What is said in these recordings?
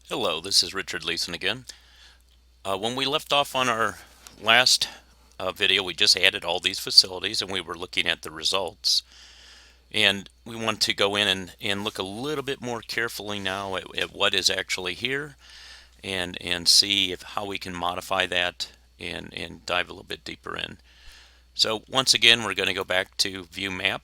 Hello, this is Richard Leeson again. When we left off on our last video, we just added all these facilities and we were looking at the results. And we want to go in and look a little bit more carefully now at what is actually here and see how we can modify that and dive a little bit deeper in. So once again, we're going to go back to View Map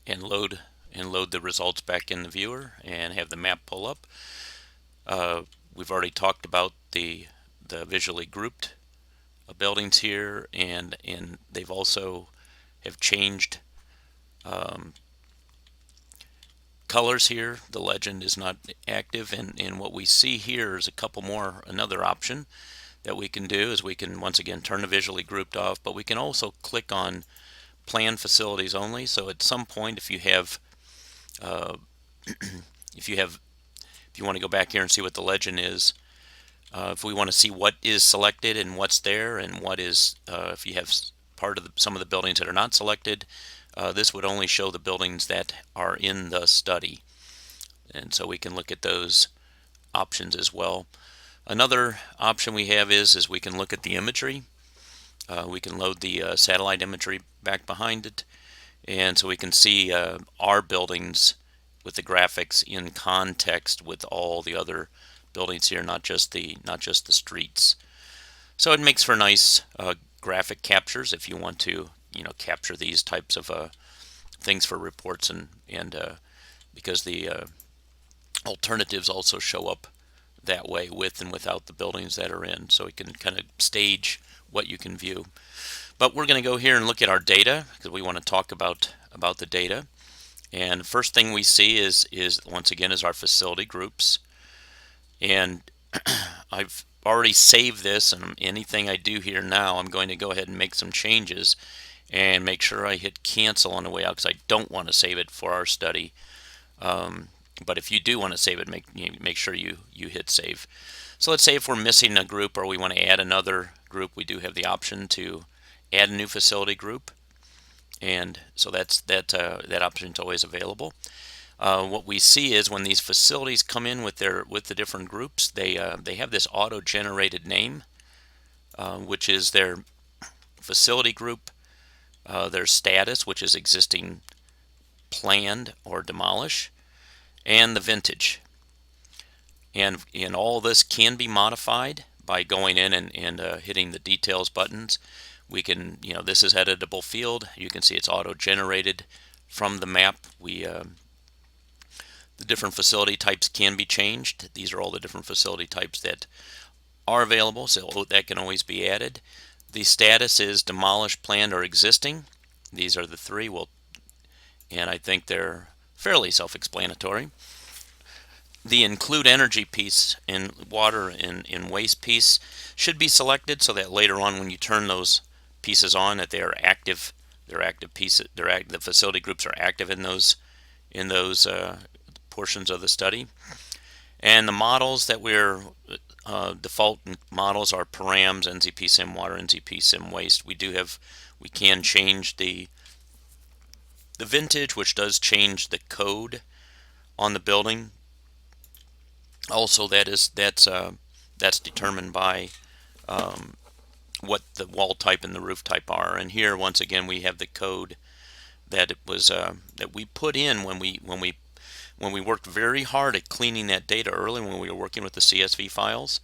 and load the results back in the viewer and have the map pull up. We've already talked about the visually grouped buildings here, and they've also have changed colors here. The legend is not active, and what we see here is another option that we can do is we can once again turn the visually grouped off, but we can also click on planned facilities only. So at some point, if you have uh, if you want to go back here and see what the legend is, if we want to see what is selected and what's there and what is, if you have some of the buildings that are not selected, this would only show the buildings that are in the study. And so we can look at those options as well. Another option we have is we can look at the imagery. We can load the satellite imagery back behind it, and so we can see our buildings with the graphics in context with all the other buildings here, not just the streets. So it makes for nice graphic captures if you want to, capture these types of things for reports, and because the alternatives also show up that way with and without the buildings that are in, so we can kind of stage what you can view. But we're going to go here and look at our data because we want to talk about the data. And the first thing we see is once again is our facility groups. And I've already saved this, and anything I do here now, I'm going to go ahead and make some changes and make sure I hit cancel on the way out because I don't want to save it for our study. But if you do want to save it, make sure you hit save. So let's say if we're missing a group or we want to add another group, we do have the option to add a new facility group, and so that option is always available. What we see is when these facilities come in with the different groups, they have this auto-generated name, which is their facility group, their status, which is existing, planned, or demolish, and the vintage. And all this can be modified by going in and hitting the details buttons. We can, this is editable field. You can see it's auto-generated from the map. The different facility types can be changed. These are all the different facility types that are available, so that can always be added. The status is demolished, planned, or existing. These are the three. And I think they're fairly self-explanatory. The include energy piece in water and in waste piece should be selected so that later on when you turn those pieces on that they are active. They're active pieces. The facility groups are active in those portions of the study. And the models that we're default models are params, NZP sim water, NZP sim waste. We can change the vintage, which does change the code on the building. Also, that's determined by what the wall type and the roof type are. And here, once again, we have the code that it was that we put in when we worked very hard at cleaning that data early when we were working with the CSV files.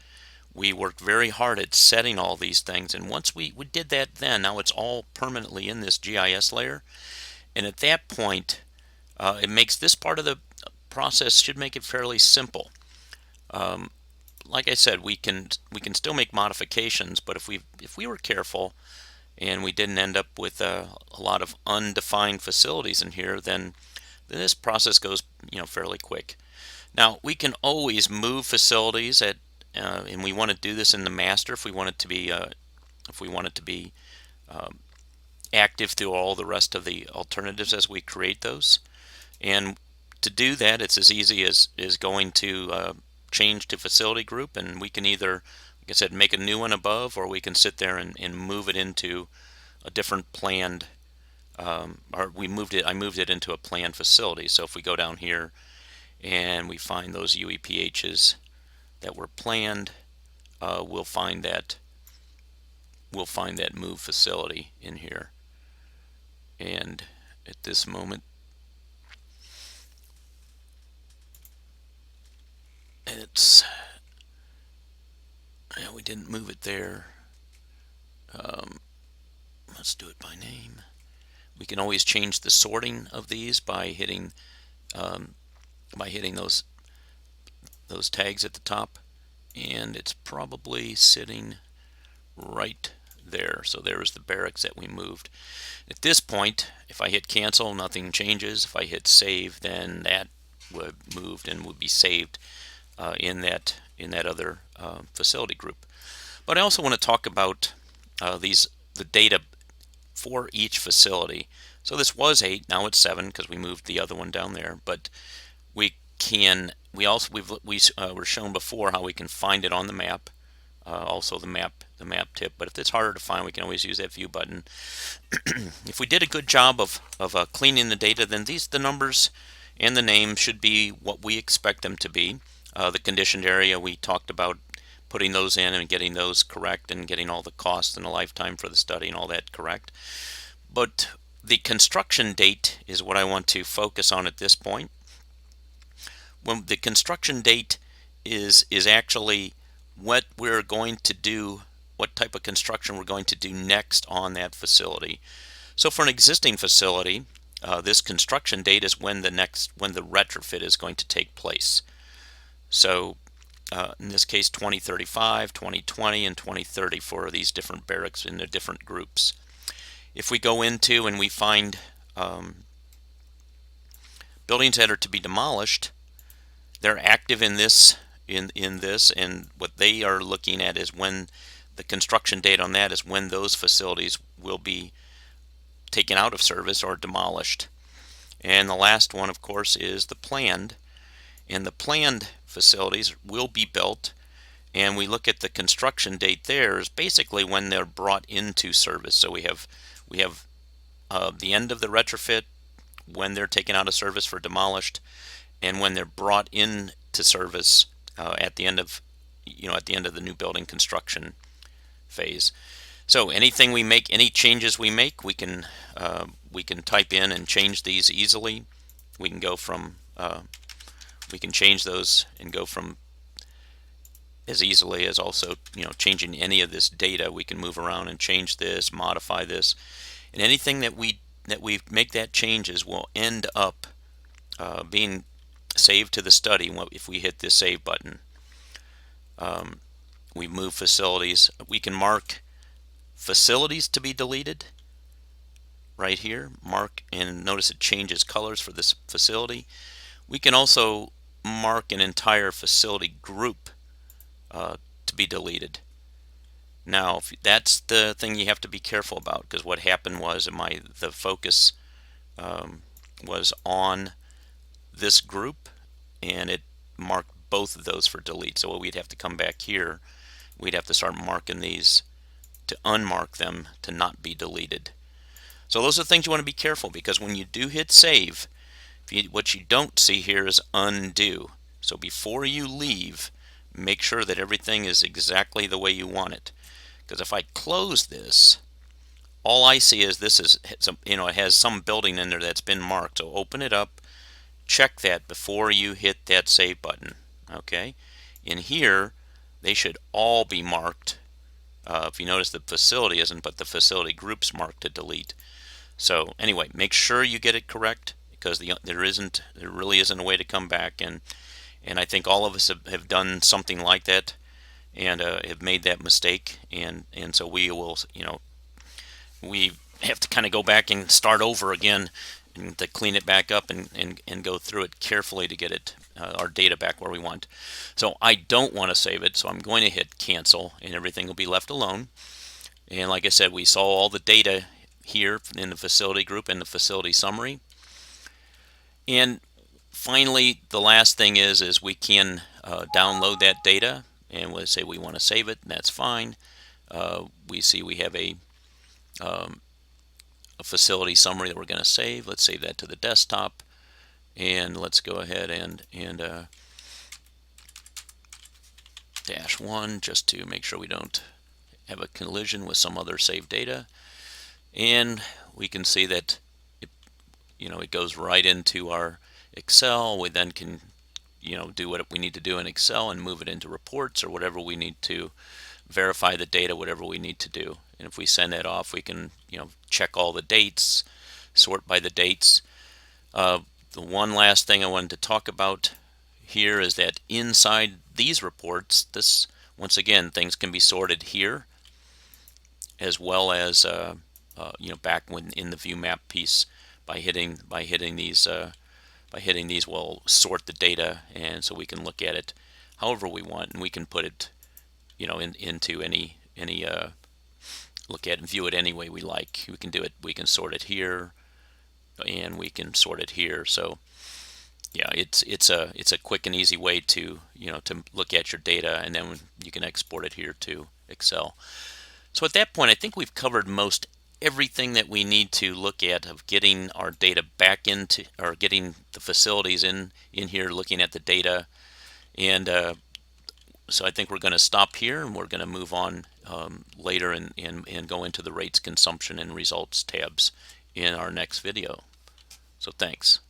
We worked very hard at setting all these things, and once we did that, then now it's all permanently in this GIS layer. And at that point, it makes this part of the process should make it fairly simple. Like I said, we can still make modifications, but if we were careful and we didn't end up with a lot of undefined facilities in here, then this process goes fairly quick. Now we can always move facilities and we want to do this in the master if we want it to be active through all the rest of the alternatives as we create those. And to do that, it's as easy as going to change to facility group, and we can either, like I said, make a new one above, or we can sit there and move it into a different planned or I moved it into a planned facility. So if we go down here and we find those UEPHs that were planned, we'll find that move facility in here. And at this moment, it's we didn't move it there. Let's do it by name. We can always change the sorting of these by hitting those tags at the top, and it's probably sitting right there. So there's the barracks that we moved. At this point, if I hit cancel, nothing changes. If I hit save, then that would moved and would be saved in that other facility group. But I also want to talk about the data for each facility. So this was 8, now it's 7 because we moved the other one down there. But we also were shown before how we can find it on the map. Also the map tip. But if it's harder to find, we can always use that view button. If we did a good job of cleaning the data, then the numbers and the names should be what we expect them to be. The conditioned area, we talked about putting those in and getting those correct and getting all the costs and the lifetime for the study and all that correct. But the construction date is what I want to focus on at this point. When the construction date is actually what we're going to do, what type of construction we're going to do next on that facility. So for an existing facility, this construction date is when the retrofit is going to take place. So in this case 2035, 2020, and 2030 for these different barracks in the different groups. If we go into and we find buildings that are to be demolished, they're active in this, and what they are looking at is when the construction date on that is when those facilities will be taken out of service or demolished. And the last one, of course, is the planned. And the planned facilities will be built, and we look at the construction date there is basically when they're brought into service. So we have the end of the retrofit, when they're taken out of service for demolished, and when they're brought into service at the end of the new building construction phase. So anything we make, any changes we make, we can type in and change these easily. We can go from we can change those and go from as easily as also changing any of this data. We can move around and change this, modify this, and anything that we make that changes will end up being saved to the study if we hit this save button. We move facilities. We can mark facilities to be deleted right here. Mark, and notice it changes colors for this facility. We can also mark an entire facility group to be deleted. Now, that's the thing you have to be careful about, because what happened was the focus was on this group, and it marked both of those for delete. So we'd have to come back here. We'd have to start marking these to unmark them to not be deleted. So those are things you want to be careful, because when you do hit save, what you don't see here is undo. So before you leave, make sure that everything is exactly the way you want it. Because if I close this, all I see is this is it has some building in there that's been marked. So open it up, check that before you hit that save button. Okay, in here they should all be marked. If you notice, the facility isn't, but the facility group's marked to delete. So anyway, make sure you get it correct, because there really isn't a way to come back, and I think all of us have done something like that and have made that mistake, and so we will we have to kind of go back and start over again and to clean it back up and go through it carefully to get it our data back where we want. So I don't want to save it, so I'm going to hit cancel, and everything will be left alone. And like I said, we saw all the data here in the facility group and the facility summary. And finally, the last thing is we can download that data, and we'll say we want to save it, and that's fine. We see we have a a facility summary that we're going to save. Let's save that to the desktop, and let's go ahead and -1 just to make sure we don't have a collision with some other saved data. And we can see that it goes right into our Excel. We then can do what we need to do in Excel and move it into reports or whatever we need to verify the data, whatever we need to do. And if we send that off, we can check all the dates, sort by the dates. The one last thing I wanted to talk about here is that inside these reports, once again, things can be sorted here as well as back when in the view map piece by hitting these we'll sort the data, and so we can look at it however we want, and we can put it into any look at and view it any way we like. We can do it, we can sort it here, and we can sort it here. So yeah, it's a quick and easy way to to look at your data, and then you can export it here to Excel. So at that point, I think we've covered most everything that we need to look at of getting our data back into, or getting the facilities in here, looking at the data. And so I think we're going to stop here, and we're going to move on later and go into the rates, consumption, and results tabs in our next video. So thanks.